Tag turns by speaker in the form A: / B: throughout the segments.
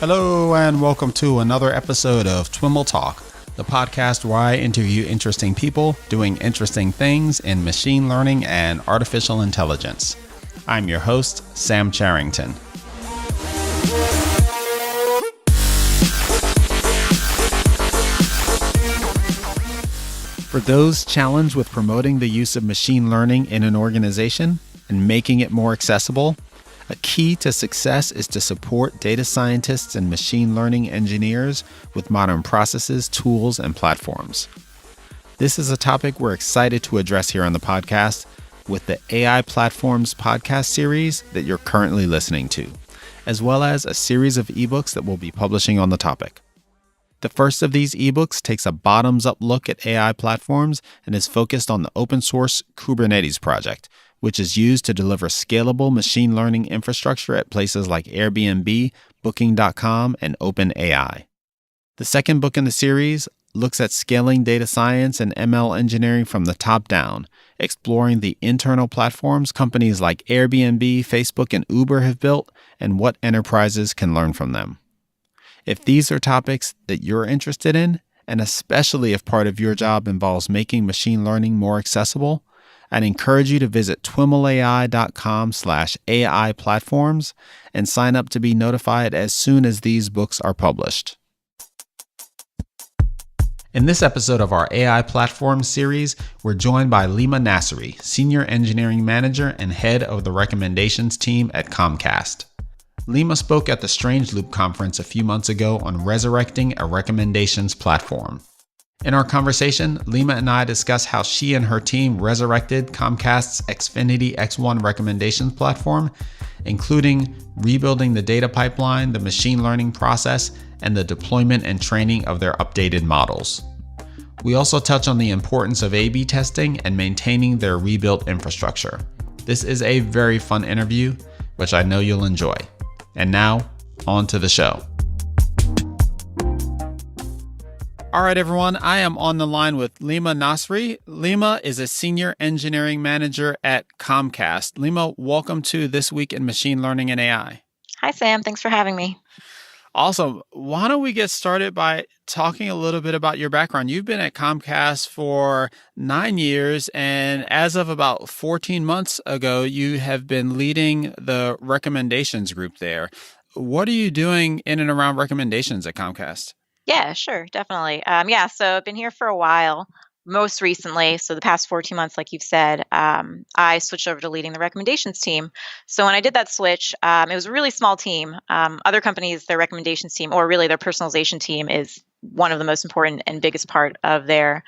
A: Hello and welcome to another episode of TWiML Talk, the podcast where I interview interesting people doing interesting things in machine learning and artificial intelligence. I'm your host, Sam Charrington. For those challenged with promoting the use of machine learning in an organization and making it more accessible, a key to success is to support data scientists and machine learning engineers with modern processes, tools, and platforms. This is a topic we're excited to address here on the podcast with the AI Platforms podcast series that you're currently listening to, as well as a series of ebooks that we'll be publishing on the topic. The first of these ebooks takes a bottoms-up look at AI platforms and is focused on the open source Kubernetes project, which is used to deliver scalable machine learning infrastructure at places like Airbnb, Booking.com, and OpenAI. The second book in the series looks at scaling data science and ML engineering from the top down, exploring the internal platforms companies like Airbnb, Facebook, and Uber have built and what enterprises can learn from them. If these are topics that you're interested in, and especially if part of your job involves making machine learning more accessible, I'd encourage you to visit twimlai.com/AI platforms and sign up to be notified as soon as these books are published. In this episode of our AI Platforms series, we're joined by Leemay Nassery, Senior Engineering Manager and Head of the Recommendations Team at Comcast. Leemay spoke at the Strange Loop conference a few months ago on Resurrecting, a recommendations platform. In our conversation, Leemay and I discuss how she and her team resurrected Comcast's Xfinity X1 recommendations platform, including rebuilding the data pipeline, the machine learning process, and the deployment and training of their updated models. We also touch on the importance of A/B testing and maintaining their rebuilt infrastructure. This is a very fun interview, which I know you'll enjoy. And now, on to the show. All right, everyone. I am on the line with Leemay Nassery. Leemay is a Senior Engineering Manager at Comcast. Leemay, welcome to This Week in Machine Learning and AI.
B: Hi, Sam. Thanks for having me.
A: Awesome. Why don't we get started by talking a little bit about your background? You've been at Comcast for 9 years, and as of about 14 months ago, you have been leading the recommendations group there. What are you doing in and around recommendations at Comcast?
B: Yeah, sure, definitely. So I've been here for a while. Most recently, so the past 14 months, like you've said, I switched over to leading the recommendations team. So when I did that switch, it was a really small team. Other companies, their recommendations team, or really their personalization team, is one of the most important and biggest part of their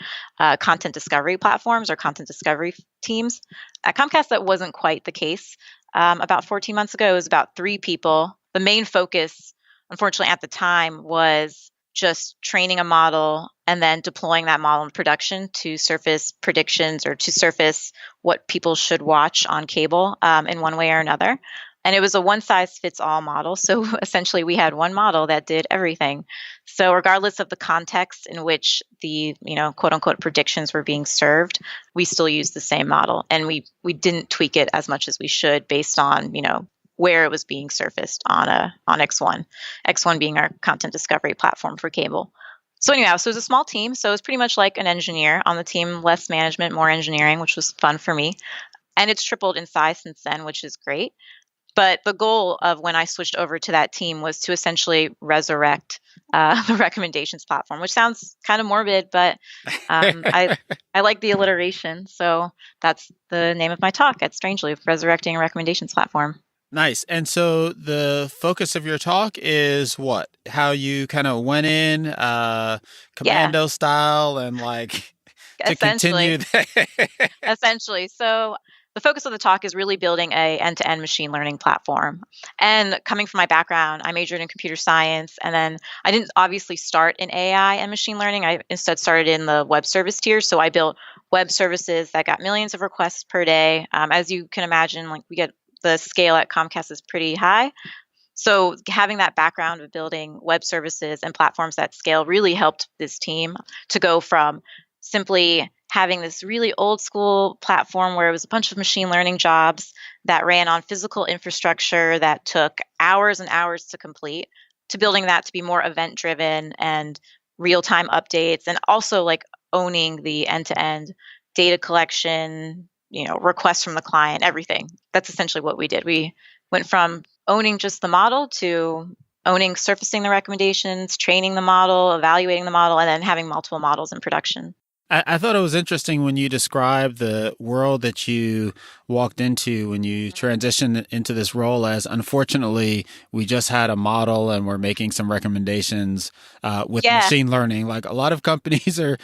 B: content discovery platforms or content discovery teams. At Comcast, that wasn't quite the case. About 14 months ago, it was about 3 people. The main focus, unfortunately, at the time was just training a model and then deploying that model in production to surface predictions or to surface what people should watch on cable in one way or another. And it was a one-size-fits-all model. So essentially, we had one model that did everything. So regardless of the context in which the, quote-unquote predictions were being served, we still used the same model. And we didn't tweak it as much as we should based on, where it was being surfaced on X1. X1 being our content discovery platform for cable. So anyhow, so it was a small team. So it was pretty much like an engineer on the team, less management, more engineering, which was fun for me. And it's tripled in size since then, which is great. But the goal of when I switched over to that team was to essentially resurrect the recommendations platform, which sounds kind of morbid, but I like the alliteration. So that's the name of my talk at Strange Loop, Resurrecting a Recommendations Platform.
A: Nice. And so the focus of your talk is what? How you kind of went in commando style and to continue that.
B: Essentially. So the focus of the talk is really building a end-to-end machine learning platform. And coming from my background, I majored in computer science, and then I didn't obviously start in AI and machine learning. I instead started in the web service tier. So I built web services that got millions of requests per day. As you can imagine, we get the scale at Comcast is pretty high. So having that background of building web services and platforms that scale really helped this team to go from simply having this really old school platform where it was a bunch of machine learning jobs that ran on physical infrastructure that took hours and hours to complete, to building that to be more event driven and real-time updates, and also like owning the end-to-end data collection, requests from the client, everything. That's essentially what we did. We went from owning just the model to owning surfacing the recommendations, training the model, evaluating the model, and then having multiple models in production.
A: I thought it was interesting when you described the world that you walked into when you transitioned into this role as, unfortunately, we just had a model and we're making some recommendations with
B: Yeah,
A: machine learning. Like a lot of companies are,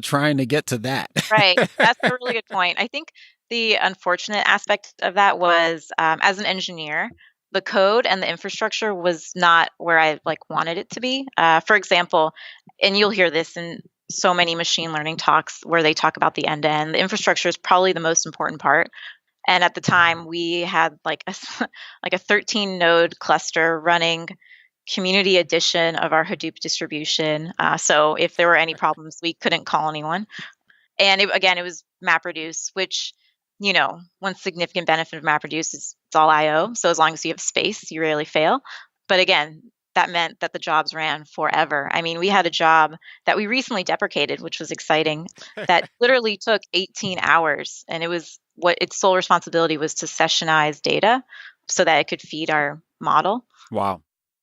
A: trying to get to that.
B: right. That's a really good point. I think the unfortunate aspect of that was, as an engineer, the code and the infrastructure was not where I like wanted it to be. For example, and you'll hear this in so many machine learning talks where they talk about the end to end. The infrastructure is probably the most important part. And at the time, we had like like a 13 node cluster running community edition of our Hadoop distribution. So if there were any problems, we couldn't call anyone. And again, it was MapReduce, which, one significant benefit of MapReduce is it's all I/O. So as long as you have space, you rarely fail. But again, that meant that the jobs ran forever. I mean, we had a job that we recently deprecated, which was exciting, that literally took 18 hours. And it was what its sole responsibility was to sessionize data so that it could feed our model.
A: Wow.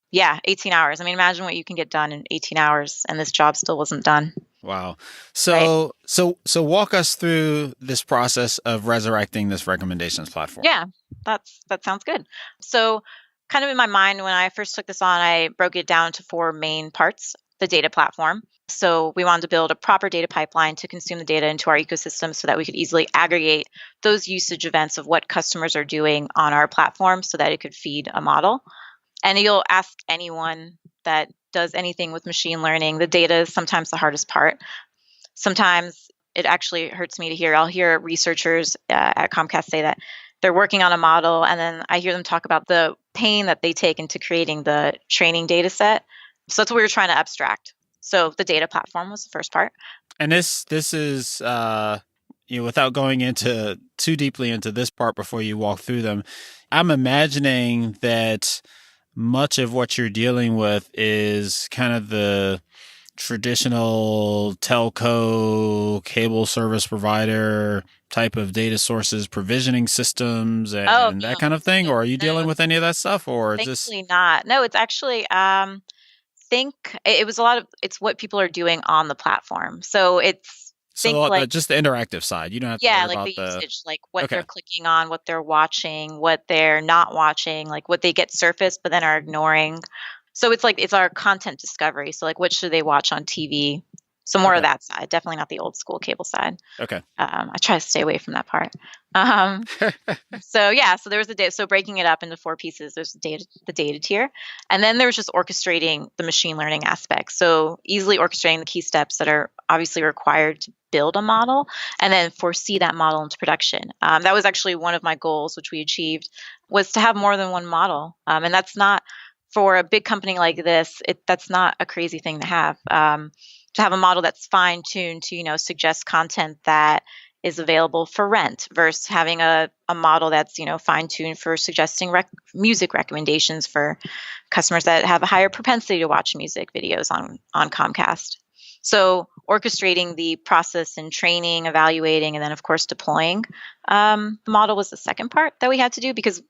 B: Yeah, 18 hours. I mean, imagine what you can get done in 18 hours, and this job still wasn't done.
A: Wow. So, right. So walk us through this process of resurrecting this recommendations platform.
B: Yeah, that sounds good. So, kind of in my mind, when I first took this on, I broke it down to 4 main parts. The data platform. So we wanted to build a proper data pipeline to consume the data into our ecosystem so that we could easily aggregate those usage events of what customers are doing on our platform so that it could feed a model. And you'll ask anyone that does anything with machine learning, the data is sometimes the hardest part. Sometimes it actually hurts me to hear. I'll hear researchers at Comcast say that they're working on a model, and then I hear them talk about the pain that they take into creating the training data set. So that's what we were trying to abstract. So the data platform was the first part.
A: And this is, without going into too deeply into this part before you walk through them, I'm imagining that much of what you're dealing with is kind of the traditional telco, cable service provider type of data sources, provisioning systems, and that kind of thing? Or are you dealing with any of that stuff? Or is this?
B: Thankfully not. No, it's actually, think it was it's what people are doing on the platform. So it's like
A: just the interactive side. You don't have to worry about
B: the usage, like what they're clicking on, what they're watching, what they're not watching, like what they get surfaced but then are ignoring. So it's our content discovery. So like what should they watch on TV? So more of that side, definitely not the old school cable side.
A: Okay.
B: I try to stay away from that part. So there was so breaking it up into 4 pieces. There's the data tier, and then there's just orchestrating the machine learning aspects. So easily orchestrating the key steps that are obviously required to build a model, and then foresee that model into production. That was actually one of my goals, which we achieved, was to have more than one model, and that's not for a big company like this. That's not a crazy thing to have. To have a model that's fine-tuned to, suggest content that is available for rent versus having a model that's, fine-tuned for suggesting music recommendations for customers that have a higher propensity to watch music videos on Comcast. So orchestrating the process and training, evaluating, and then, of course, deploying the model was the second part that we had to do, because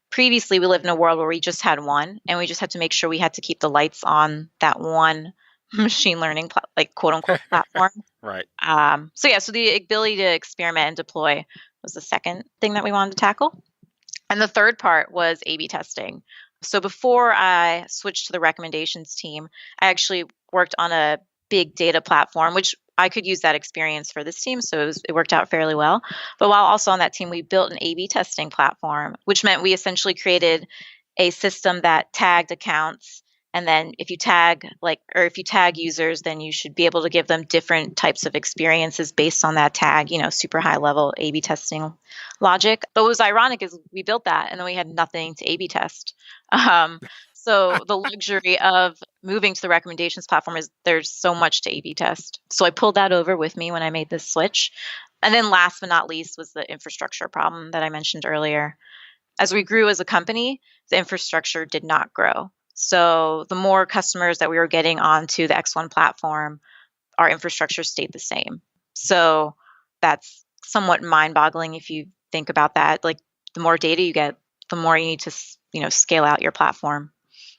B: previously we lived in a world where we just had one, and we just had to make sure we had to keep the lights on that one machine learning, quote unquote, platform.
A: Right.
B: So the ability to experiment and deploy was the second thing that we wanted to tackle. And the third part was A/B testing. So before I switched to the recommendations team, I actually worked on a big data platform, which I could use that experience for this team. So it worked out fairly well. But while also on that team, we built an A/B testing platform, which meant we essentially created a system that tagged accounts. And then if you tag users, then you should be able to give them different types of experiences based on that tag, super high level A/B testing logic. But what was ironic is we built that and then we had nothing to A/B test. So the luxury of moving to the recommendations platform is there's so much to A/B test. So I pulled that over with me when I made this switch. And then last but not least was the infrastructure problem that I mentioned earlier. As we grew as a company, the infrastructure did not grow. So the more customers that we were getting onto the X1 platform, our infrastructure stayed the same. So that's somewhat mind-boggling if you think about that. Like the more data you get, the more you need to, scale out your platform.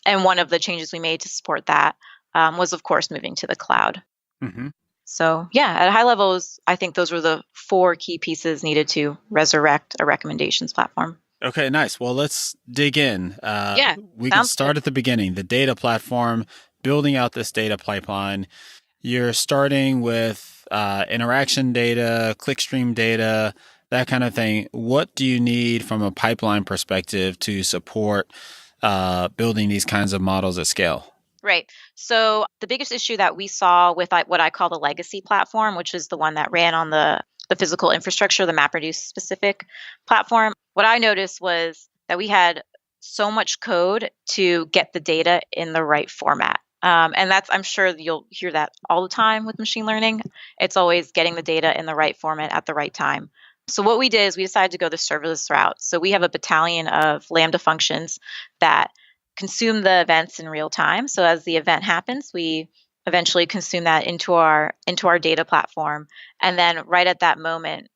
B: And one of the changes we made to support that was, of course, moving to the cloud.
A: Mm-hmm.
B: So yeah, at high levels, I think those were the 4 key pieces needed to resurrect a recommendations platform.
A: Okay, nice. Well, let's dig in.
B: Yeah,
A: We can
B: sounds
A: start
B: good.
A: at the beginning, the data platform, building out this data pipeline. You're starting with interaction data, clickstream data, that kind of thing. What do you need from a pipeline perspective to support building these kinds of models at scale?
B: Right. So the biggest issue that we saw with what I call the legacy platform, which is the one that ran on the physical infrastructure, the MapReduce specific platform, what I noticed was that we had so much code to get the data in the right format. And that's, I'm sure you'll hear that all the time with machine learning. It's always getting the data in the right format at the right time. So what we did is we decided to go the serverless route. So we have a battalion of Lambda functions that consume the events in real time. So as the event happens, we eventually consume that into our data platform, and then right at that moment,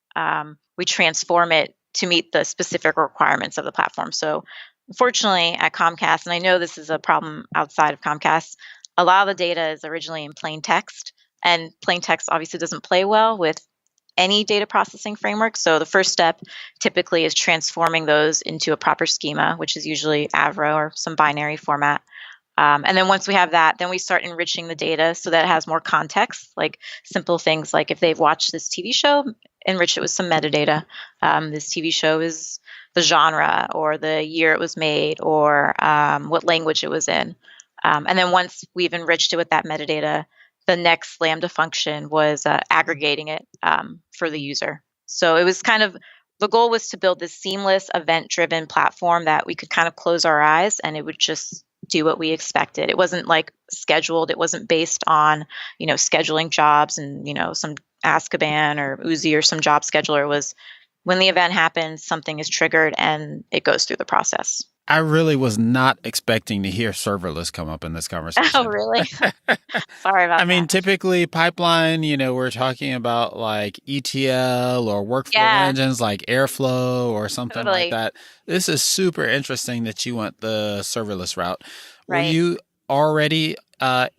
B: we transform it to meet the specific requirements of the platform. So unfortunately, at Comcast, and I know this is a problem outside of Comcast, a lot of the data is originally in plain text, and plain text obviously doesn't play well with any data processing framework. So the first step typically is transforming those into a proper schema, which is usually Avro or some binary format. And then once we have that, then we start enriching the data so that it has more context, like simple things like if they've watched this TV show, enrich it with some metadata. This TV show is the genre or the year it was made or what language it was in. And then once we've enriched it with that metadata, the next Lambda function was aggregating it for the user. So it was kind of, the goal was to build this seamless event-driven platform that we could kind of close our eyes and it would just do what we expected. It wasn't like scheduled. It wasn't based on, scheduling jobs and, some Azkaban or Uzi or some job scheduler. It was when the event happens, something is triggered and it goes through the process.
A: I really was not expecting to hear serverless come up in this
B: Oh,
A: conversation.
B: really? Sorry about
A: I mean,
B: that.
A: typically pipeline, we're talking about like ETL or workflow
B: Yeah,
A: engines like Airflow or something like
B: totally.
A: that. This is super interesting that you went the serverless route. Were
B: Right.
A: you already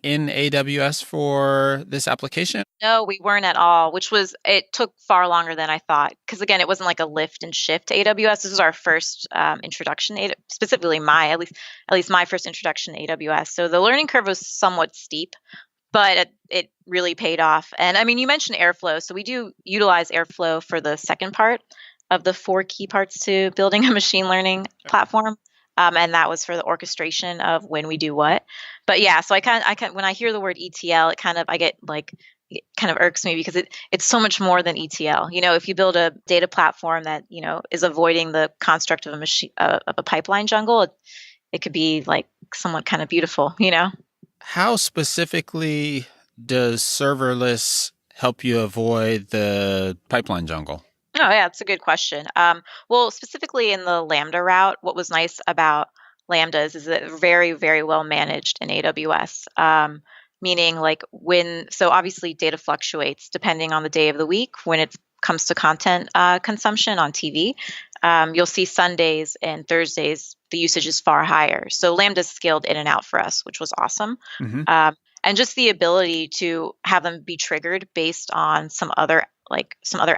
A: in AWS for this application?
B: No, we weren't at all, it took far longer than I thought. Because again, it wasn't like a lift and shift to AWS. This was our first introduction, specifically at least my first introduction to AWS. So the learning curve was somewhat steep, but it really paid off. And I mean, you mentioned Airflow. So we do utilize Airflow for the second part of the 4 key parts to building a machine learning platform. And that was for the orchestration of when we do what. But yeah, so when I hear the word ETL, it kind of irks me because it's so much more than ETL. If you build a data platform that, is avoiding the construct of a pipeline jungle, it could be like somewhat kind of beautiful.
A: How specifically does serverless help you avoid the pipeline jungle?
B: Oh, yeah, it's a good question. Well, specifically in the Lambda route, what was nice about Lambdas is that they're very, very well managed in AWS. Meaning, so obviously data fluctuates depending on the day of the week when it comes to content consumption on TV. You'll see Sundays and Thursdays, the usage is far higher. So Lambda's scaled in and out for us, which was awesome.
A: Mm-hmm.
B: And just the ability to have them be triggered based on some other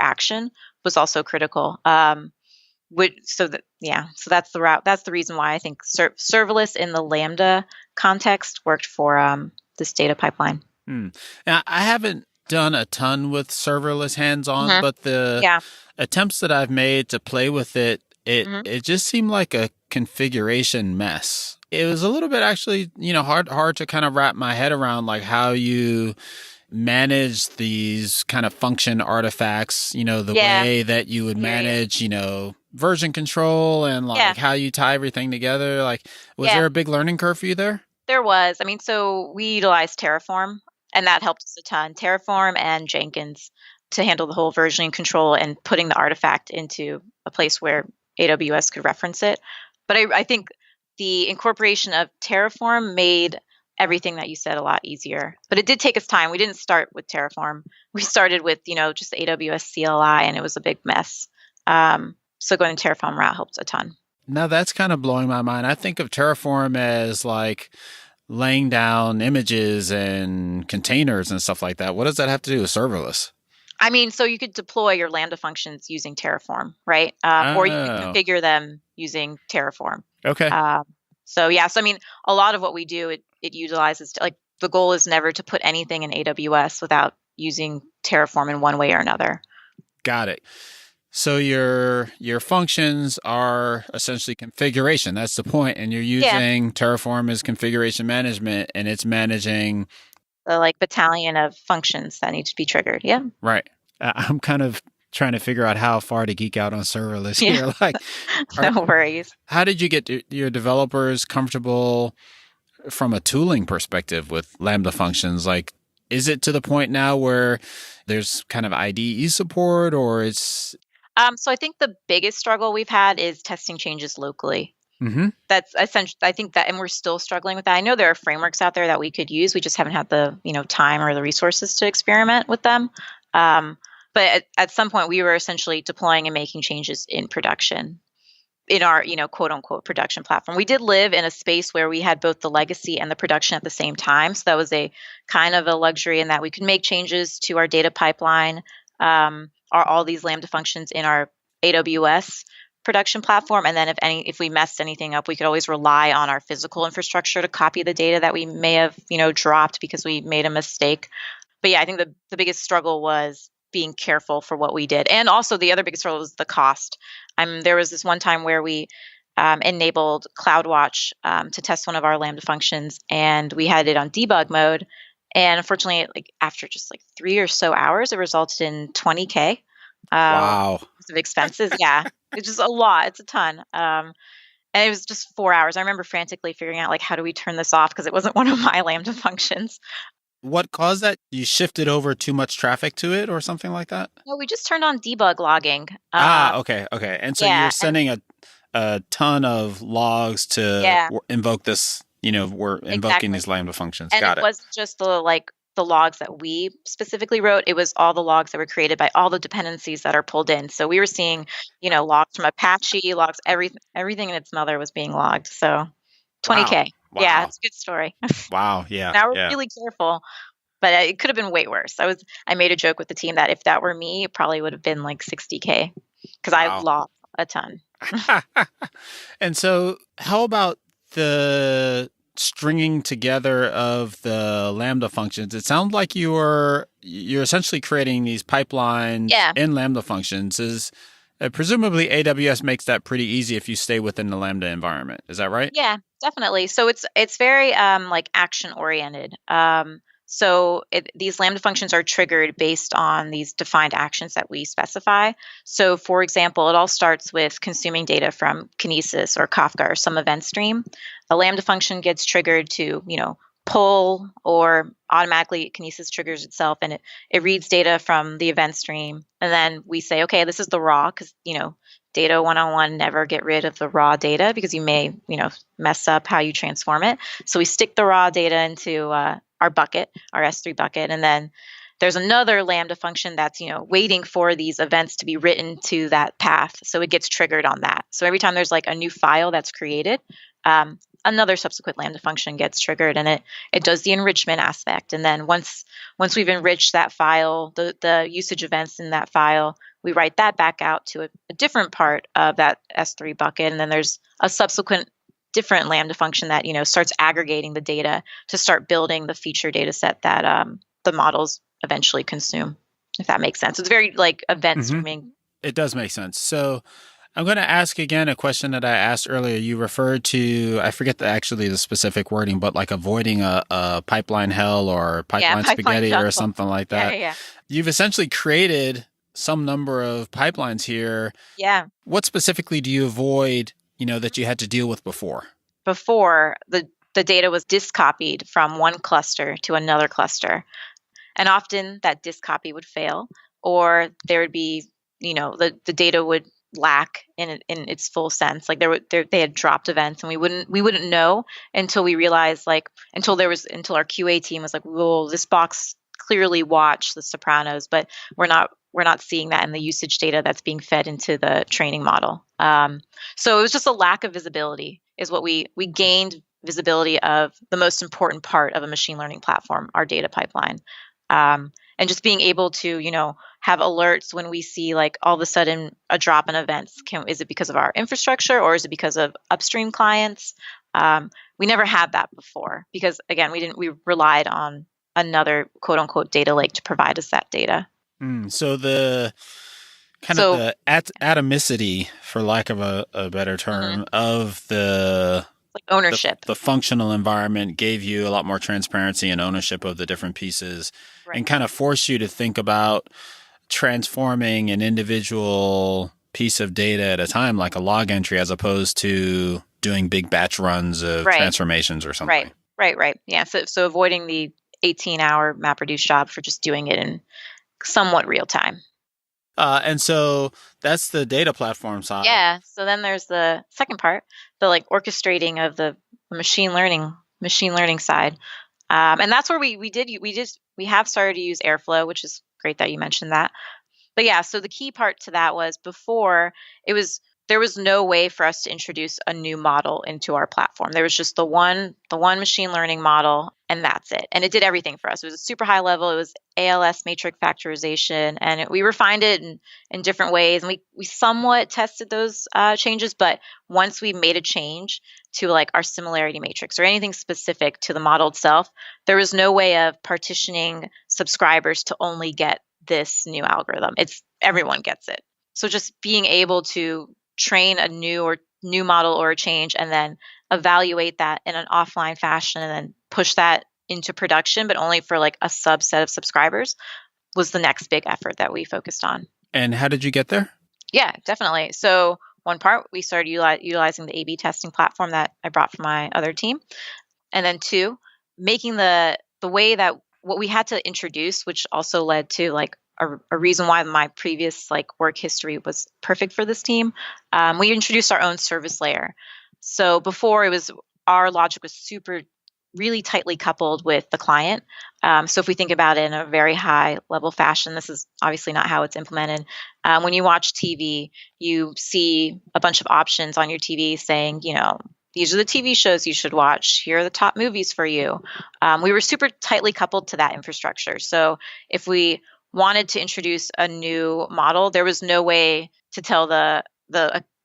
B: action was also critical. So that's the route. That's the reason why I think serverless in the Lambda context worked for this data pipeline.
A: Now, I haven't done a ton with serverless hands-on,
B: Mm-hmm.
A: but the
B: Yeah.
A: attempts that I've made to play with it,
B: Mm-hmm.
A: it just seemed like a configuration mess. It was a little bit actually, hard to kind of wrap my head around like how you manage these kind of function artifacts, the way that you would manage, version control and how you tie everything together. Like, was there a big learning curve for you there?
B: There was. I mean, so we utilized Terraform, and that helped us a ton. Terraform and Jenkins to handle the whole versioning control and putting the artifact into a place where AWS could reference it. But I think the incorporation of Terraform made everything that you said a lot easier. But it did take us time. We didn't start with Terraform. We started with, just AWS CLI, and it was a big mess. So going the Terraform route helped a ton.
A: Now that's kind of blowing my mind. I think of Terraform as like laying down images and containers and stuff like that. What does that have to do with serverless?
B: I mean, so you could deploy your Lambda functions using Terraform, right? Or you could
A: Oh,
B: configure them using Terraform.
A: okay.
B: So I mean, a lot of what we do, it utilizes, like, the goal is never to put anything in AWS without using Terraform in one way or another.
A: Got it. So your functions are essentially configuration. That's the point. And you're using Terraform as configuration management, and it's managing
B: The like battalion of functions that need to be triggered. Yeah.
A: right. I'm kind of trying to figure out how far to geek out on serverless here. Like,
B: No worries.
A: how did you get your developers comfortable from a tooling perspective with Lambda functions? Like, is it to the point now where there's kind of IDE support, or it's
B: So I think the biggest struggle we've had is testing changes locally.
A: mm-hmm.
B: That's essential. I think that, and we're still struggling with that. I know there are frameworks out there that we could use. We just haven't had the time or the resources to experiment with them. But at some point, we were essentially deploying and making changes in production in our quote unquote production platform. We did live in a space where we had both the legacy and the production at the same time. So that was a kind of a luxury in that we could make changes to our data pipeline, all these Lambda functions in our AWS production platform. And then if we messed anything up, we could always rely on our physical infrastructure to copy the data that we may have, dropped because we made a mistake. But yeah, I think the biggest struggle was being careful for what we did. And also the other biggest struggle was the cost. There was this one time where we enabled CloudWatch to test one of our Lambda functions, and we had it on debug mode. And unfortunately, like after just like 3 or so hours, it resulted in $20K.
A: Wow.
B: Of expenses. Yeah, it's just a lot. It's a ton. And it was just 4 hours. I remember frantically figuring out, like, how do we turn this off? Because it wasn't one of my Lambda functions.
A: What caused that? You shifted over too much traffic to it or something like that?
B: No, we just turned on debug logging.
A: Okay. And so
B: yeah,
A: you're sending a ton of logs to invoke this, we're invoking
B: exactly.
A: these Lambda functions.
B: And
A: Got
B: it wasn't just the logs that we specifically wrote. It was all the logs that were created by all the dependencies that are pulled in. So we were seeing, logs from Apache, logs, everything in its mother was being logged. So $20K.
A: Wow.
B: Yeah, it's a good story.
A: Wow. Yeah.
B: Now we're really careful, but it could have been way worse. I made a joke with the team that if that were me, it probably would have been like $60K because I lost a ton.
A: And so how about the stringing together of the Lambda functions? It sounds like you're essentially creating these pipelines in Lambda functions. Presumably AWS makes that pretty easy if you stay within the Lambda environment. Is that right?
B: Yeah, definitely. So it's very like action oriented. So these Lambda functions are triggered based on these defined actions that we specify. So for example, it all starts with consuming data from Kinesis or Kafka or some event stream. A Lambda function gets triggered to, pull, or automatically Kinesis triggers itself and it reads data from the event stream. And then we say, okay, this is the raw, because, data 101, never get rid of the raw data because you may, mess up how you transform it. So we stick the raw data into our bucket, our S3 bucket. And then there's another Lambda function that's, waiting for these events to be written to that path. So it gets triggered on that. So every time there's like a new file that's created, another subsequent Lambda function gets triggered, and it does the enrichment aspect. And then once we've enriched that file, the usage events in that file, we write that back out to a different part of that S3 bucket. And then there's a subsequent different Lambda function that, starts aggregating the data to start building the feature data set that the models eventually consume, if that makes sense. It's very like event streaming.
A: It does make sense. So I'm going to ask again a question that I asked earlier. You referred to, I forget the specific wording, but like avoiding a pipeline hell or pipeline spaghetti or something like that.
B: Yeah.
A: You've essentially created some number of pipelines here.
B: Yeah.
A: What specifically do you avoid, that you had to deal with before?
B: Before, the data was discopied from one cluster to another cluster. And often that discopy would fail, or there would be, the data would lack in its full sense. Like they had dropped events, and we wouldn't know until we realized, like, until our QA team was like, well, this box clearly watched The Sopranos, but we're not seeing that in the usage data that's being fed into the training model. So it was just a lack of visibility is what we gained visibility of the most important part of a machine learning platform, our data pipeline. And just being able to, have alerts when we see like all of a sudden a drop in events. Is it because of our infrastructure, or is it because of upstream clients? We never had that before because, again, we relied on another quote unquote data lake to provide us that data.
A: So the kind of the atomicity, for lack of a better term, of the
B: like ownership,
A: the functional environment gave you a lot more transparency and ownership of the different pieces,
B: right,
A: and kind of forced you to think about transforming an individual piece of data at a time, like a log entry, as opposed to doing big batch runs of transformations or something.
B: Right. Yeah. So avoiding the 18-hour MapReduce job for just doing it in somewhat real time.
A: And so that's the data platform side.
B: Yeah. So then there's the second part, the like orchestrating of the machine learning side. And that's where we have started to use Airflow, which is great that you mentioned that. But yeah, so the key part to that was before there was no way for us to introduce a new model into our platform. There was just the one machine learning model, and that's it. And it did everything for us. It was a super high level. It was ALS matrix factorization, and we refined it in different ways. And we somewhat tested those changes, but once we made a change to like our similarity matrix or anything specific to the model itself, there was no way of partitioning subscribers to only get this new algorithm. Everyone gets it. So just being able to train a new model or a change and then evaluate that in an offline fashion and then push that into production, but only for like a subset of subscribers, was the next big effort that we focused on.
A: And how did you get there?
B: Yeah, definitely. So one part, we started utilizing the A/B testing platform that I brought from my other team. And then two, making the way that what we had to introduce, which also led to like a reason why my previous like work history was perfect for this team. We introduced our own service layer. So before, our logic was really tightly coupled with the client. So if we think about it in a very high level fashion, this is obviously not how it's implemented. When you watch TV, you see a bunch of options on your TV saying, these are the TV shows you should watch. Here are the top movies for you. We were super tightly coupled to that infrastructure. So if we wanted to introduce a new model, there was no way to tell the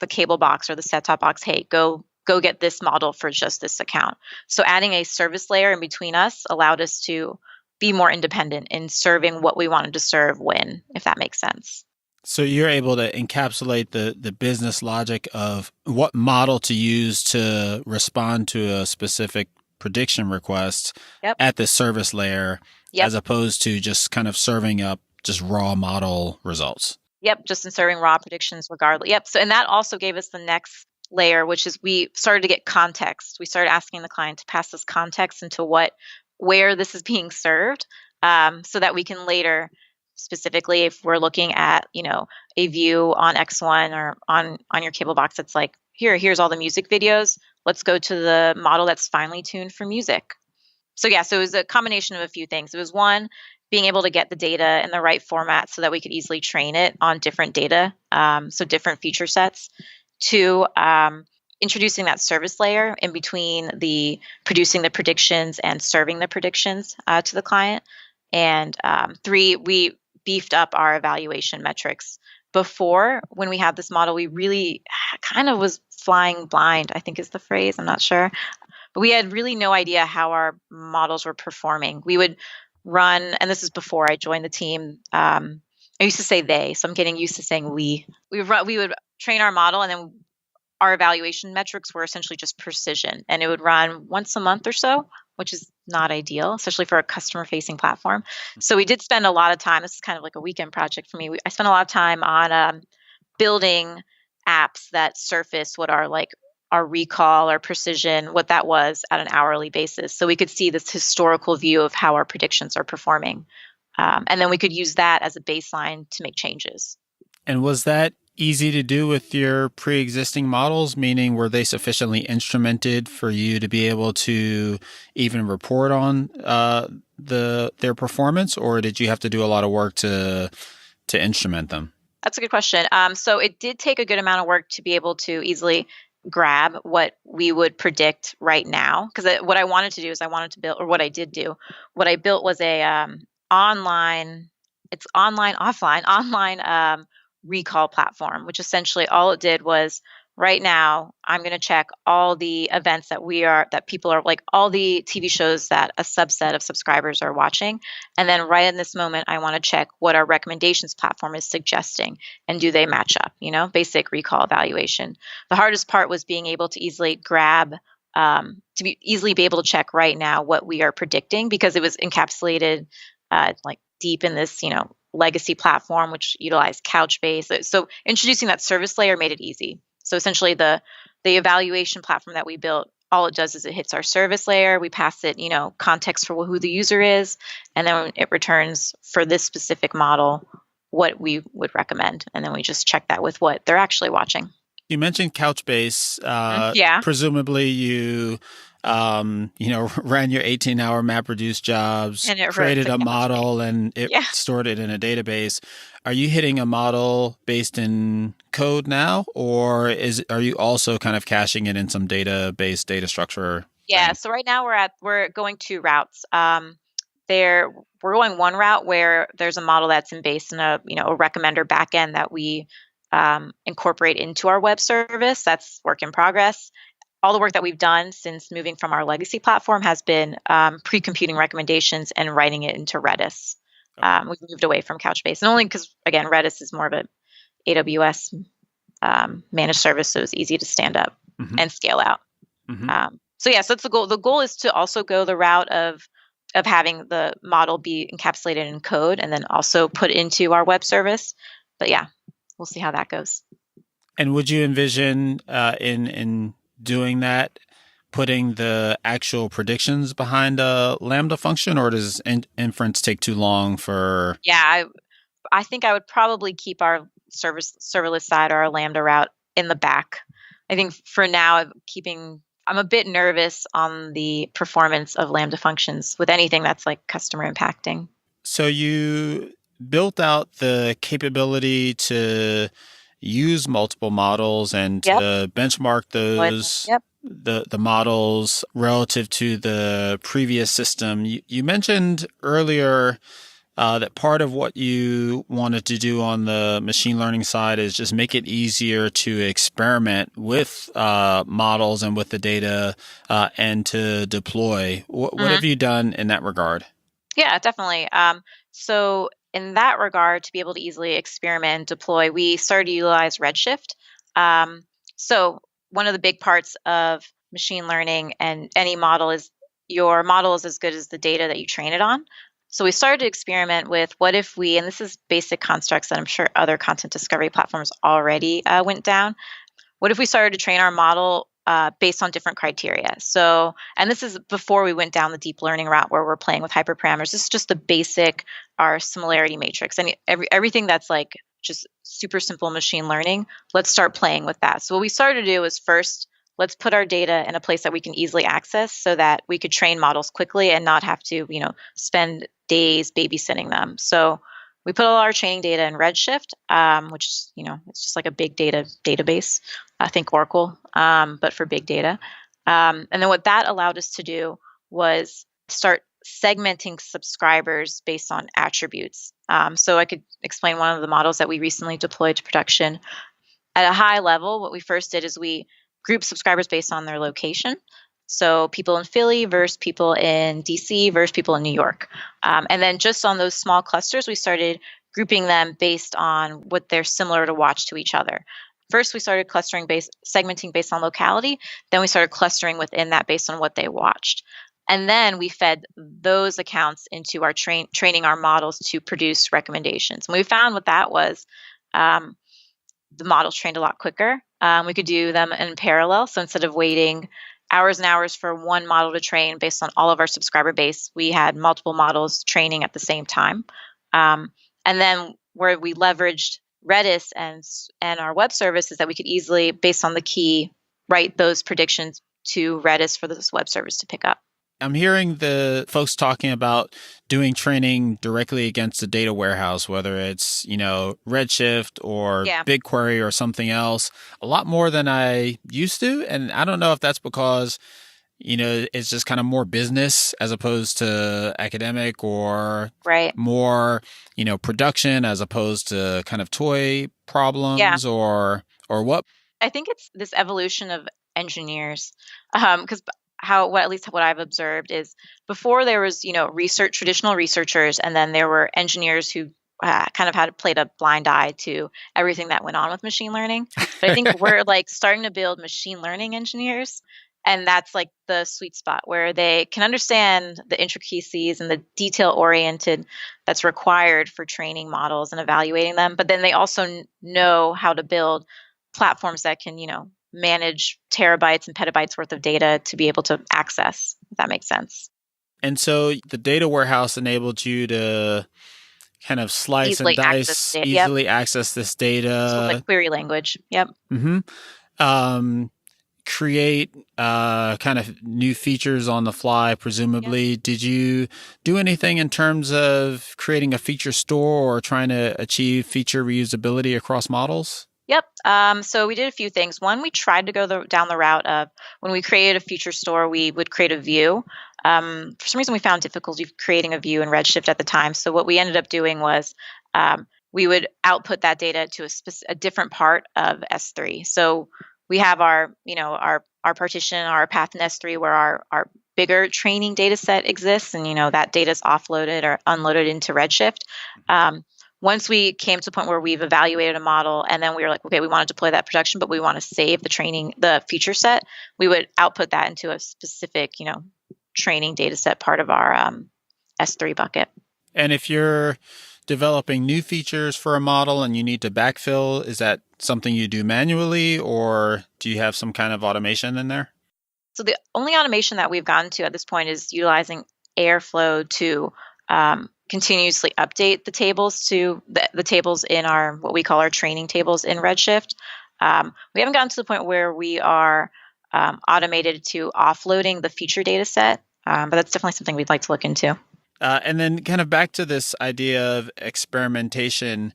B: cable box or the set-top box, hey, go get this model for just this account. So adding a service layer in between us allowed us to be more independent in serving what we wanted to serve when, if that makes sense.
A: So you're able to encapsulate the business logic of what model to use to respond to a specific prediction request at the service layer, as opposed to just kind of serving up just raw model results.
B: Yep, just in serving raw predictions regardless. Yep. So, and that also gave us the next layer, which is we started to get context. We started asking the client to pass us context into where this is being served, so that we can later, specifically if we're looking at, a view on X1 or on your cable box, it's like, here's all the music videos. Let's go to the model that's finely tuned for music. So yeah, so it was a combination of a few things. It was one, being able to get the data in the right format so that we could easily train it on different data, so different feature sets. Two, introducing that service layer in between the producing the predictions and serving the predictions to the client. And three, we beefed up our evaluation metrics. Before, when we had this model, we really kind of was flying blind, I think is the phrase. I'm not sure. But we had really no idea how our models were performing. We would run, and this is before I joined the team. I used to say they, so I'm getting used to saying we. We would train our model, and then our evaluation metrics were essentially just precision. And it would run once a month or so, which is not ideal, especially for a customer-facing platform. So we did spend a lot of time. This is kind of like a weekend project for me. I spent a lot of time on building apps that surface what are like our recall, our precision, what that was at an hourly basis. So we could see this historical view of how our predictions are performing. And then we could use that as a baseline to make changes.
A: And was that easy to do with your pre-existing models? Meaning, were they sufficiently instrumented for you to be able to even report on their performance, or did you have to do a lot of work to instrument them?
B: That's a good question. So it did take a good amount of work to be able to easily grab what we would predict right now. Because what I wanted to do is I wanted to build, or what I did do, what I built was a online, it's online, offline, online recall platform, which essentially all it did was right now I'm going to check all the events that people are like, all the TV shows that a subset of subscribers are watching. And then right in this moment, I want to check what our recommendations platform is suggesting and do they match up, basic recall evaluation. The hardest part was being able to easily grab, easily be able to check right now what we are predicting because it was encapsulated like deep in this, legacy platform, which utilized Couchbase. So introducing that service layer made it easy. So essentially the evaluation platform that we built, all it does is it hits our service layer. We pass it, context for who the user is, and then it returns for this specific model what we would recommend. And then we just check that with what they're actually watching.
A: You mentioned Couchbase.
B: Yeah.
A: Presumably you, ran your 18-hour MapReduce jobs,
B: And it
A: created
B: wrote
A: a
B: the
A: model, and it
B: Yeah.
A: stored it in a database. Are you hitting a model based in code now, or are you also kind of caching it in some database data structure
B: Yeah.
A: thing?
B: So right now we're going two routes. We're going one route where there's a model that's based in a recommender backend that we incorporate into our web service. That's work in progress. All the work that we've done since moving from our legacy platform has been pre-computing recommendations and writing it into Redis. We've moved away from Couchbase, and only because again Redis is more of an AWS managed service, so it's easy to stand up and scale out. So yeah, so that's the goal. The goal is to also go the route of having the model be encapsulated in code and then also put into our web service. But yeah, we'll see how that goes.
A: And would you envision in doing that, putting the actual predictions behind a Lambda function, or does inference take too long for?
B: Yeah, I think I would probably keep our serverless side or our Lambda route in the back. I think for now, I'm a bit nervous on the performance of Lambda functions with anything that's like customer impacting.
A: So you built out the capability to use multiple models and
B: Yep.
A: to benchmark those
B: Yep.
A: the models relative to the previous system. You mentioned earlier that part of what you wanted to do on the machine learning side is just make it easier to experiment with models and with the data and to deploy. What have you done in that regard?
B: Yeah, definitely. So in that regard, to be able to easily experiment and deploy, we started to utilize Redshift. So one of the big parts of machine learning and any model is your model is as good as the data that you train it on. So we started to experiment with what if we, and this is basic constructs that I'm sure other content discovery platforms already went down. What if we started to train our model based on different criteria? So, and this is before we went down the deep learning route where we're playing with hyperparameters. This is just the basic, our similarity matrix, and everything that's like just super simple machine learning. Let's start playing with that. So what we started to do is first, let's put our data in a place that we can easily access so that we could train models quickly and not have to, spend days babysitting them. So we put all our training data in Redshift, which is, it's just like a big data database. I think Oracle, but for big data. And then what that allowed us to do was start segmenting subscribers based on attributes. So I could explain one of the models that we recently deployed to production. At a high level, what we first did is we grouped subscribers based on their location. So people in Philly versus people in DC versus people in New York. And then just on those small clusters, we started grouping them based on what they're similar to watch to each other. First, we started segmenting based on locality. Then we started clustering within that based on what they watched. And then we fed those accounts into our training our models to produce recommendations. And we found what that was. The models trained a lot quicker. We could do them in parallel. So instead of waiting hours and hours for one model to train based on all of our subscriber base, we had multiple models training at the same time. And then where we leveraged Redis and our web service is that we could easily, based on the key, write those predictions to Redis for this web service to pick up.
A: I'm hearing the folks talking about doing training directly against the data warehouse, whether it's, Redshift or BigQuery or something else, a lot more than I used to. And I don't know if that's because, it's just kind of more business as opposed to academic, or more, production as opposed to kind of toy problems, or what.
B: I think it's this evolution of engineers, because at least what I've observed is before there was, traditional researchers, and then there were engineers who kind of played a blind eye to everything that went on with machine learning. But I think we're starting to build machine learning engineers, and that's the sweet spot where they can understand the intricacies and the detail oriented that's required for training models and evaluating them. But then they also know how to build platforms that can, manage terabytes and petabytes worth of data to be able to access, if that makes sense.
A: And so the data warehouse enabled you to kind of slice
B: easily
A: and dice, easily access this data.
B: So query language. Yep.
A: Mm-hmm. Create kind of new features on the fly, presumably. Yep. Did you do anything in terms of creating a feature store or trying to achieve feature reusability across models?
B: Yep. So we did a few things. One, we tried to go down the route of when we created a feature store, we would create a view. For some reason, we found difficulty creating a view in Redshift at the time. So what we ended up doing was we would output that data to a different part of S3. So we have our partition, our path in S3 where our bigger training data set exists, and that data is offloaded or unloaded into Redshift. Once we came to a point where we've evaluated a model, and then we were like, okay, we want to deploy that production, but we want to save the feature set, we would output that into a specific, training data set part of our S3 bucket.
A: And if you're developing new features for a model and you need to backfill, is that something you do manually, or do you have some kind of automation in there?
B: So the only automation that we've gotten to at this point is utilizing Airflow to continuously update the tables to the tables in our, what we call our training tables in Redshift. We haven't gotten to the point where we are automated to offloading the feature data set, but that's definitely something we'd like to look into.
A: And then kind of back to this idea of experimentation,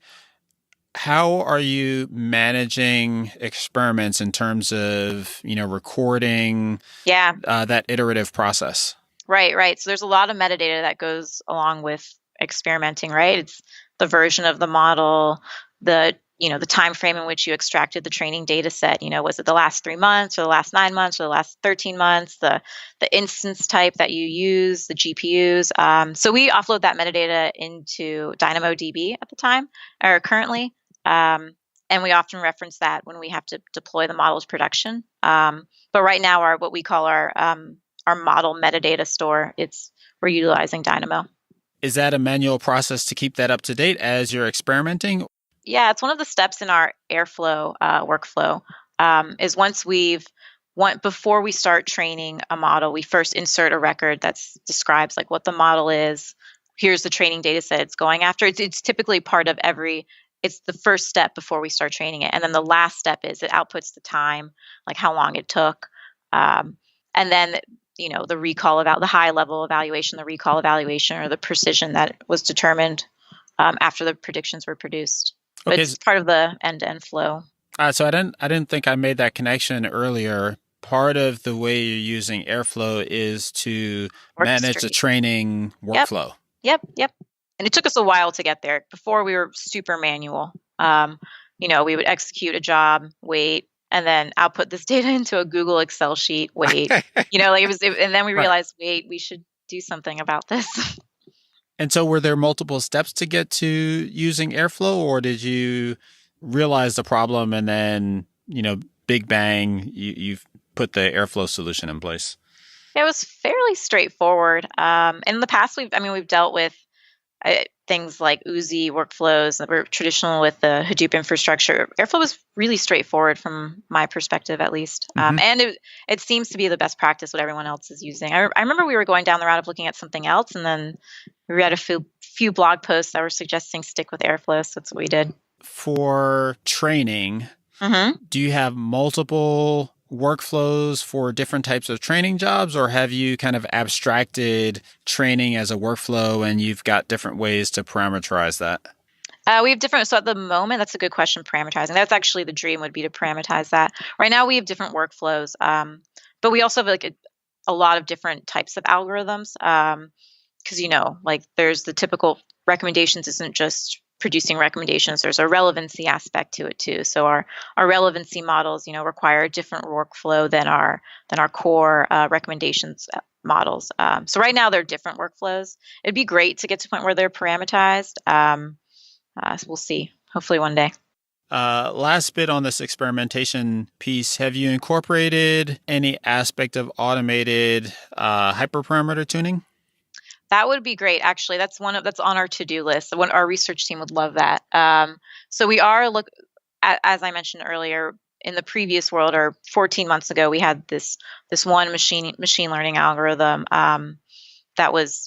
A: how are you managing experiments in terms of, recording that iterative process?
B: Right. So there's a lot of metadata that goes along with experimenting, right? It's the version of the model, the time frame in which you extracted the training data set. Was it the last 3 months or the last 9 months or the last 13 months, the instance type that you use, the GPUs. So we offload that metadata into DynamoDB at the time, or currently. And we often reference that when we have to deploy the model to production. But right now, what we call our model metadata store, we're utilizing Dynamo.
A: Is that a manual process to keep that up to date as you're experimenting?
B: Yeah, it's one of the steps in our Airflow workflow. Is before we start training a model, we first insert a record that describes what the model is. Here's the training data set it's going after. It's typically part of it's the first step before we start training it. And then the last step is it outputs the time, how long it took. And then the recall about the high level evaluation, the recall evaluation, or the precision that was determined after the predictions were produced. But it's part of the end-to-end flow.
A: So I didn't think I made that connection earlier. Part of the way you're using Airflow is to manage the training workflow.
B: Yep. And it took us a while to get there. Before we were super manual. We would execute a job, wait, and then output this data into a Google Excel sheet, wait. And then we realized, wait, we should do something about this.
A: And so were there multiple steps to get to using Airflow, or did you realize the problem and then, big bang, you've put the Airflow solution in place?
B: It was fairly straightforward. In the past, we've dealt with things like Uzi workflows that were traditional with the Hadoop infrastructure. Airflow was really straightforward from my perspective, at least. And it seems to be the best practice what everyone else is using. I remember we were going down the route of looking at something else, and then we read a few blog posts that were suggesting stick with Airflow, so that's what we did.
A: for training, do you have multiple workflows for different types of training jobs, or have you kind of abstracted training as a workflow and you've got different ways to parameterize that?
B: We have different, so at the moment, that's a good question, parameterizing. That's actually the dream would be to parameterize that. Right now we have different workflows, but we also have like a lot of different types of algorithms. Because, like there's the typical recommendations isn't just producing recommendations. There's a relevancy aspect to it too. So our relevancy models, require a different workflow than our core recommendations models. So right now they're different workflows. It'd be great to get to a point where they're parameterized. So we'll see. Hopefully one day.
A: Last bit on this experimentation piece, have you incorporated any aspect of automated hyperparameter tuning?
B: That would be great. Actually, that's that's on our to-do list. Our research team would love that. So we are as I mentioned earlier, in the previous world, or 14 months ago, we had this one machine learning algorithm that was,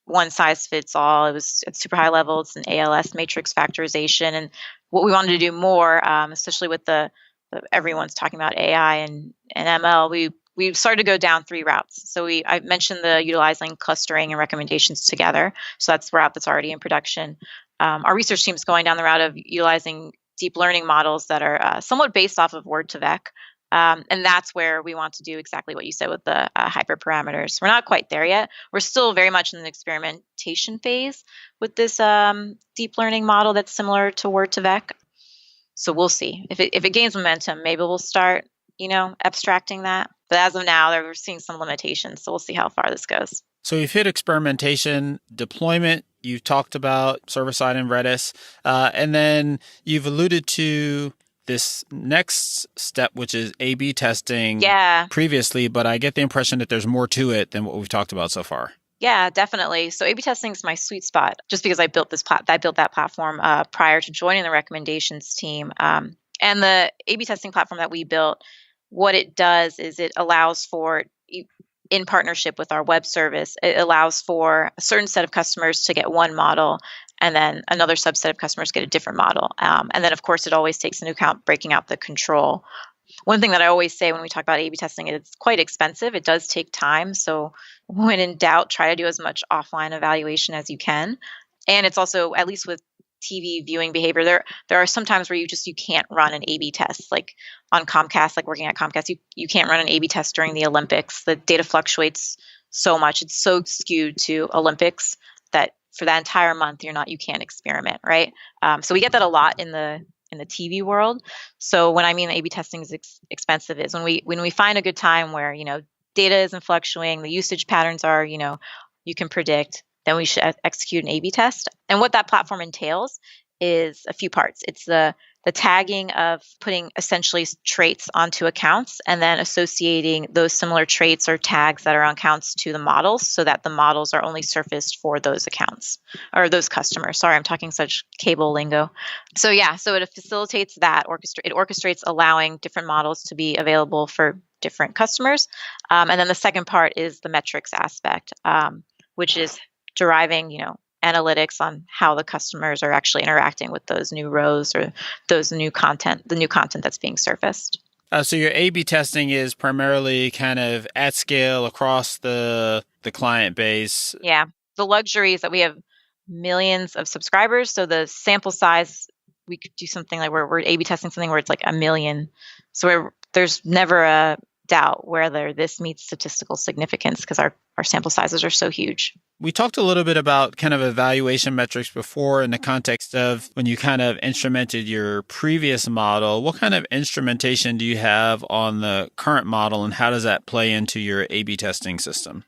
B: one size fits all. It was at super high level. It's an ALS matrix factorization, and what we wanted to do more, especially with the everyone's talking about AI and ML, we started to go down 3 routes. So I mentioned the utilizing clustering and recommendations together. So that's a route that's already in production. Our research team is going down the route of utilizing deep learning models that are somewhat based off of word2vec. And that's where we want to do exactly what you said with the hyperparameters. We're not quite there yet. We're still very much in the experimentation phase with this deep learning model that's similar to word2vec. So we'll see. If it gains momentum, maybe we'll start, abstracting that. But as of now, we're seeing some limitations. So we'll see how far this goes.
A: So you've hit experimentation, deployment, you've talked about server-side and Redis, and then you've alluded to this next step, which is A/B testing previously, but I get the impression that there's more to it than what we've talked about so far.
B: Yeah, definitely. So A/B testing is my sweet spot, just because I built that platform prior to joining the recommendations team. And the A/B testing platform that we built, what it does is it allows for, in partnership with our web service, it allows for a certain set of customers to get one model, and then another subset of customers get a different model. And then, of course, it always takes into account breaking out the control. One thing that I always say when we talk about A/B testing is it's quite expensive. It does take time. So when in doubt, try to do as much offline evaluation as you can. And it's also, at least with TV viewing behavior, there are some times where you can't run an A/B test. Like on Comcast, like working at Comcast, you can't run an A/B test during the Olympics. The data fluctuates so much. It's so skewed to Olympics that for that entire month, you can't experiment, right? So we get that a lot in the TV world. So when I mean A/B testing is expensive, is when we find a good time where data isn't fluctuating, the usage patterns are you can predict, then we should execute an A/B test. And what that platform entails is a few parts. It's the tagging of putting essentially traits onto accounts and then associating those similar traits or tags that are on accounts to the models so that the models are only surfaced for those accounts or those customers. Sorry, I'm talking such cable lingo. So it facilitates that. It orchestrates allowing different models to be available for different customers. And then the second part is the metrics aspect, which is deriving, analytics on how the customers are actually interacting with those new rows or those new content, the new content that's being surfaced.
A: So your A/B testing is primarily kind of at scale across the client base.
B: Yeah. The luxury is that we have millions of subscribers. So the sample size, we could do something like we're A/B testing something where it's like 1 million. So there's never a doubt whether this meets statistical significance because our sample sizes are so huge.
A: We talked a little bit about kind of evaluation metrics before in the context of when you kind of instrumented your previous model. What kind of instrumentation do you have on the current model, and how does that play into your A/B testing system?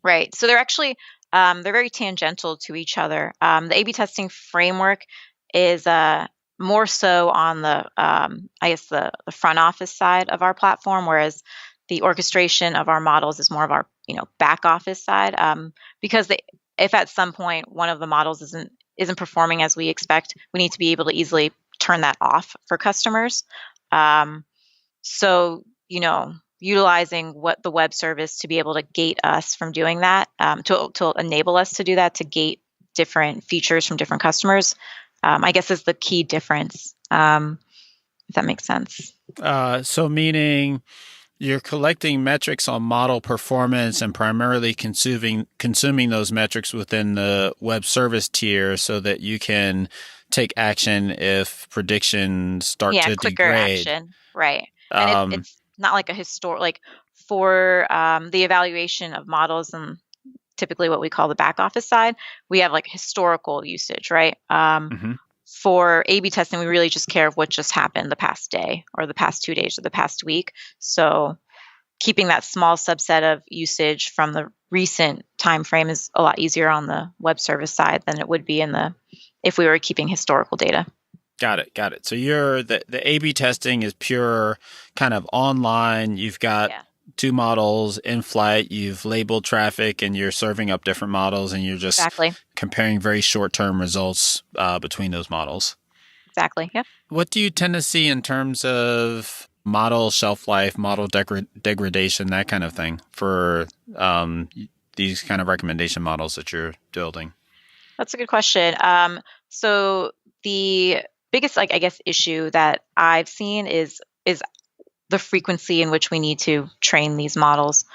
B: Right. So they're actually they're very tangential to each other. The A/B testing framework is more so on the the front office side of our platform, whereas the orchestration of our models is more of our back office side. Because if at some point one of the models isn't performing as we expect, we need to be able to easily turn that off for customers. So utilizing what the web service to be able to gate us from doing that, to enable us to do that, to gate different features from different customers. I guess is the key difference, if that makes sense.
A: So meaning you're collecting metrics on model performance and primarily consuming those metrics within the web service tier so that you can take action if predictions start to
B: Quicker
A: degrade.
B: action, right? And it's not like like for the evaluation of models and typically what we call the back office side, we have like historical usage, right? For A/B testing, we really just care of what just happened the past day or the past 2 days or the past week. So keeping that small subset of usage from the recent time frame is a lot easier on the web service side than it would be if we were keeping historical data.
A: Got it. So the A/B testing is pure kind of online. You've got two models in flight. You've labeled traffic and you're serving up different models and you're just comparing very short-term results between those models.
B: Exactly. Yeah.
A: What do you tend to see in terms of model shelf life, model degradation, that kind of thing for these kind of recommendation models that you're building?
B: That's a good question. So the biggest, I guess, issue that I've seen is the frequency in which we need to train these models.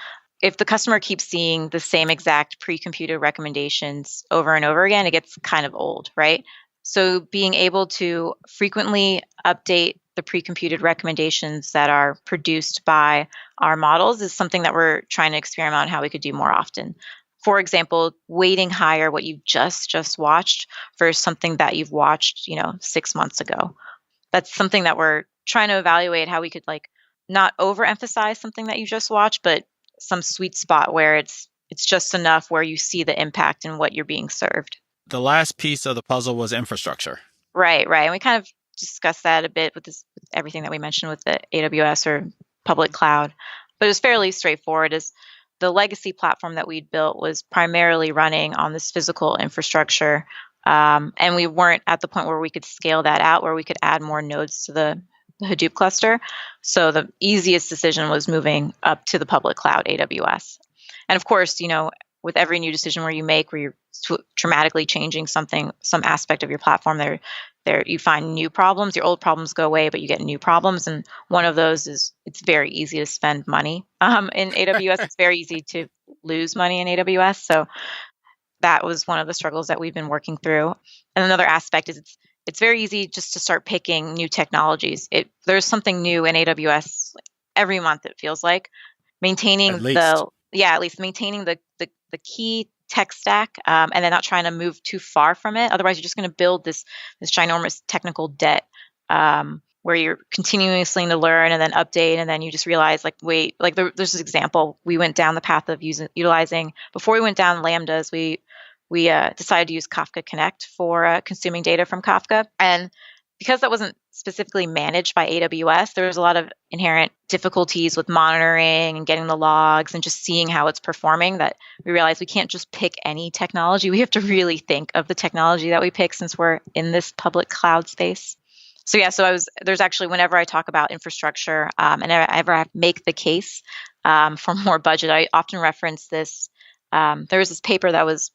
B: If the customer keeps seeing the same exact pre-computed recommendations over and over again, it gets kind of old, right? So being able to frequently update the pre-computed recommendations that are produced by our models is something that we're trying to experiment on how we could do more often. For example, weighting higher what you've just watched versus something that you've watched, 6 months ago. That's something that we're trying to evaluate how we could not overemphasize something that you just watched, but some sweet spot where it's just enough where you see the impact in what you're being served.
A: The last piece of the puzzle was infrastructure.
B: Right. And we kind of discussed that a bit with everything that we mentioned with the AWS or public cloud, but it was fairly straightforward. As the legacy platform that we'd built was primarily running on this physical infrastructure, and we weren't at the point where we could scale that out, where we could add more nodes to the Hadoop cluster. So the easiest decision was moving up to the public cloud, AWS. And of course, with every new decision where you're dramatically changing some aspect of your platform, there you find new problems. Your old problems go away, but you get new problems. And one of those is it's very easy to spend money. In AWS, it's very easy to lose money in AWS. So that was one of the struggles that we've been working through. And another aspect is it's very easy just to start picking new technologies. There's something new in AWS every month, it feels like. Maintaining at least maintaining the key tech stack, and then not trying to move too far from it. Otherwise, you're just going to build this ginormous technical debt where you're continuously to learn and then update, and then you just realize, there's this example. We went down the path of utilizing, before we went down Lambdas, we decided to use Kafka Connect for consuming data from Kafka. And because that wasn't specifically managed by AWS, there was a lot of inherent difficulties with monitoring and getting the logs and just seeing how it's performing, that we realized we can't just pick any technology. We have to really think of the technology that we pick since we're in this public cloud space. So there's actually, whenever I talk about infrastructure and ever I make the case for more budget, I often reference this. There was this paper that was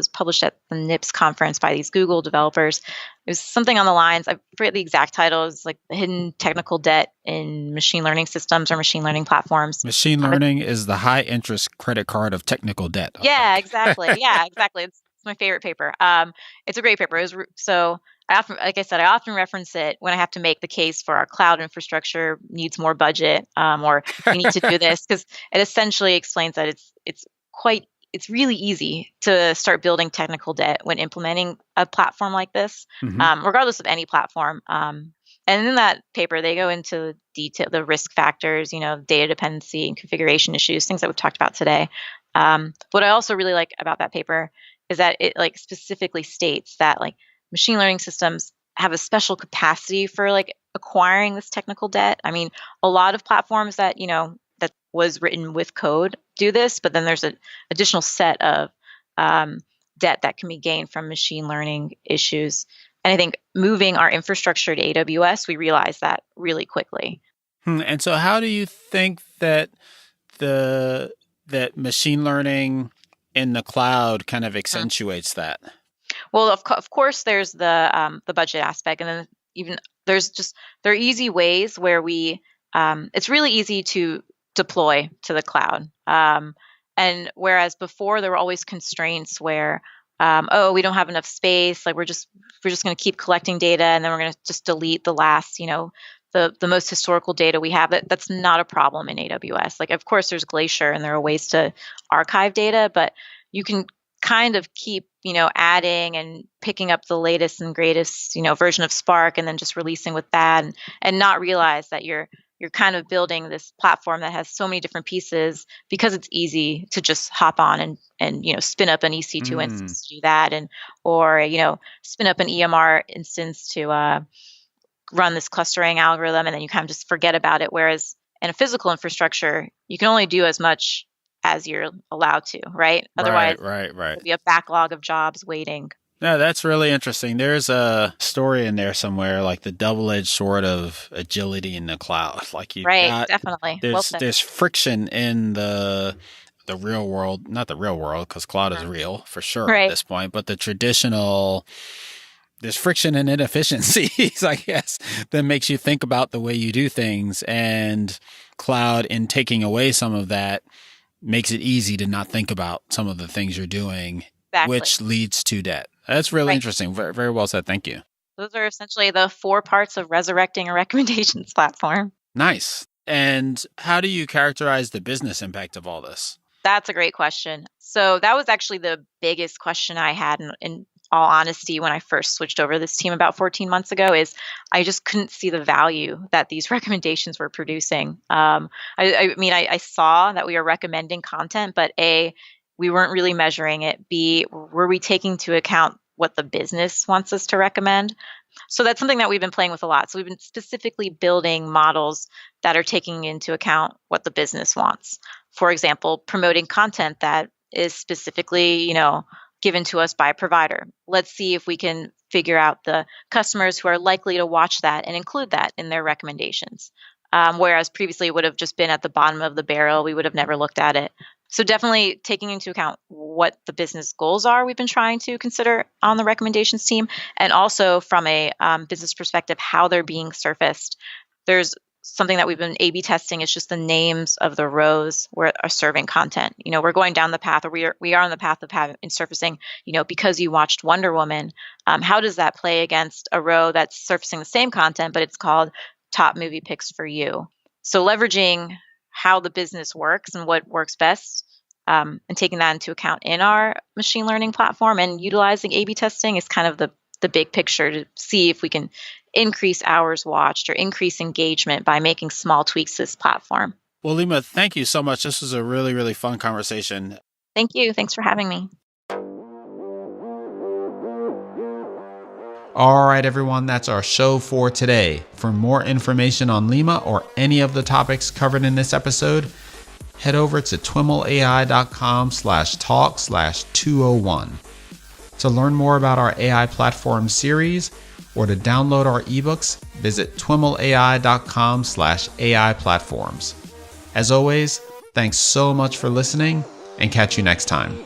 B: published at the NIPS conference by these Google developers. It was something on the lines, I forget the exact title, it was like the hidden technical debt in machine learning systems or machine learning platforms. Machine
A: learning is the high interest credit card of technical debt.
B: Yeah, exactly. It's my favorite paper. It's a great paper. I often reference it when I have to make the case for our cloud infrastructure needs more budget, or we need to do this, because it essentially explains that it's really easy to start building technical debt when implementing a platform like this, regardless of any platform. And in that paper, they go into detail, the risk factors, data dependency and configuration issues, things that we've talked about today. What I also really like about that paper is that it specifically states that machine learning systems have a special capacity for acquiring this technical debt. I mean, a lot of platforms that that was written with code do this, but then there's an additional set of debt that can be gained from machine learning issues. And I think moving our infrastructure to AWS, we realized that really quickly.
A: And so how do you think that that machine learning in the cloud kind of accentuates that?
B: Well, of course, there's the budget aspect, and then even there are easy ways where it's really easy to deploy to the cloud. And whereas before there were always constraints where, oh, we don't have enough space, like we're just going to keep collecting data, and then we're going to just delete the last, the most historical data we have. That's not a problem in AWS. Like, of course, there's Glacier, and there are ways to archive data, but you can kind of keep, adding and picking up the latest and greatest, version of Spark, and then just releasing with that, and not realize that you're kind of building this platform that has so many different pieces, because it's easy to just hop on and spin up an EC2 instance to do that, or spin up an EMR instance to run this clustering algorithm, and then you kind of just forget about it. Whereas in a physical infrastructure, you can only do as much as you're allowed to, right? Otherwise,
A: right.
B: there'll be a backlog of jobs waiting.
A: No, that's really interesting. There's a story in there somewhere, like the double-edged sword of agility in the cloud. Like
B: Definitely.
A: There's friction in the real world, not the real world, because cloud is real for sure at this point, but the traditional. There's friction and inefficiencies, I guess, that makes you think about the way you do things. And cloud, in taking away some of that, makes it easy to not think about some of the things you're doing, which leads to debt. That's really interesting. Very, very well said. Thank you.
B: Those are essentially the 4 parts of resurrecting a recommendations platform.
A: Nice. And how do you characterize the business impact of all this?
B: That's a great question. So that was actually the biggest question I had in all honesty when I first switched over to this team about 14 months ago, is I just couldn't see the value that these recommendations were producing. I saw that we were recommending content, but A, we weren't really measuring it. B, were we taking into account what the business wants us to recommend? So that's something that we've been playing with a lot. So we've been specifically building models that are taking into account what the business wants. For example, promoting content that is specifically, given to us by a provider. Let's see if we can figure out the customers who are likely to watch that and include that in their recommendations. Whereas previously it would have just been at the bottom of the barrel. We would have never looked at it. So definitely taking into account what the business goals are, we've been trying to consider on the recommendations team. And also from a business perspective, how they're being surfaced. There's something that we've been A/B testing. It's just the names of the rows where are serving content. We're going down the path, or we are on the path of having surfacing, because you watched Wonder Woman. How does that play against a row that's surfacing the same content, but it's called Top Movie Picks for You? So leveraging how the business works and what works best, and taking that into account in our machine learning platform, and utilizing A/B testing is kind of the big picture to see if we can increase hours watched or increase engagement by making small tweaks to this platform.
A: Well, Leemay, thank you so much. This was a really, really fun conversation.
B: Thank you. Thanks for having me.
A: All right, everyone, that's our show for today. For more information on Leemay or any of the topics covered in this episode, head over to twimlai.com/talk/201. To learn more about our AI platform series or to download our ebooks, visit twimlai.com/AI platforms. As always, thanks so much for listening, and catch you next time.